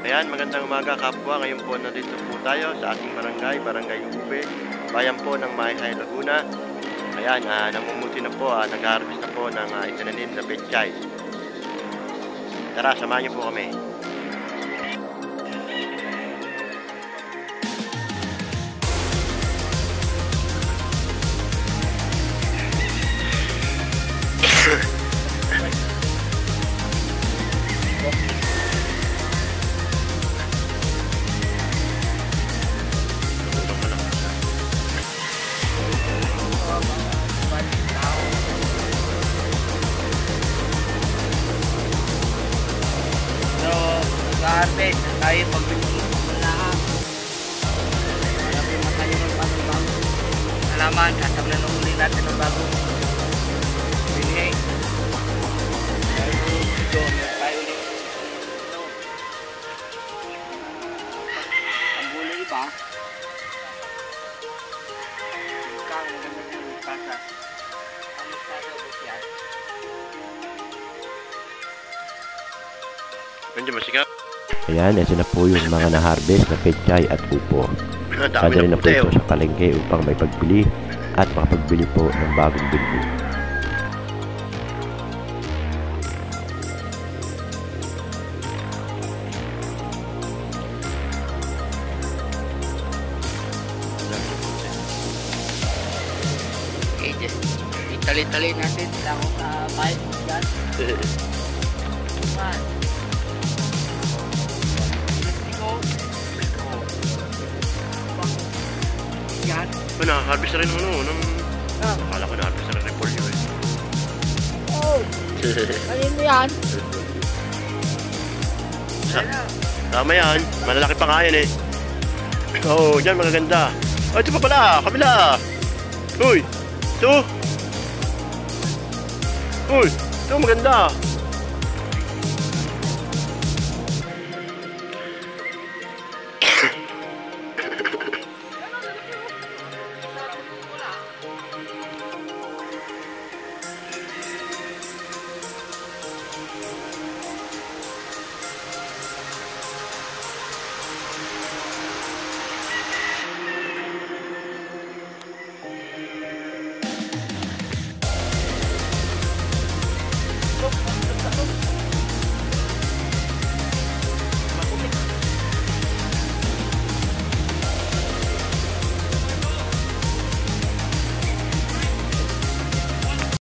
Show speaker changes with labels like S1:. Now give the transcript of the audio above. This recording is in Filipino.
S1: Ayan, magandang umaga kapwa. Ngayon po nandito po tayo sa ating barangay Ube, bayan po ng Mahihai, Laguna. Ayan, namumuti na po, nag-harvest na po ng itinanim na pechay. Tara, samahan niyo po kami.
S2: Harvest tayo pagbibigay ng lahat. Marami matayo ng bagong halaman at nanunuli natin ng bagong binigay. Tayo ulit. Ang buli iba. Kang maganda yung kasa. Ang kasa ubos yan.
S1: Medyo masikap.
S3: Ayan, ito na po yung mga na-harvest na pechay at upo. Padali na po ito sa palengke upang may pagbili at makapagbili po ng bagong binhi.
S2: Okay, just itali-tali natin sila akong kahit dyan.
S1: Na-harvest na rin ng... Akala ko na-harvest na rin repolyo eh.
S2: Oh! Alin mo yan?
S1: Tama yan, malalaki pa nga yan eh. Oo, dyan magaganda. Oh, ito pa pala, kabila. Uy, ito. Uy, ito maganda.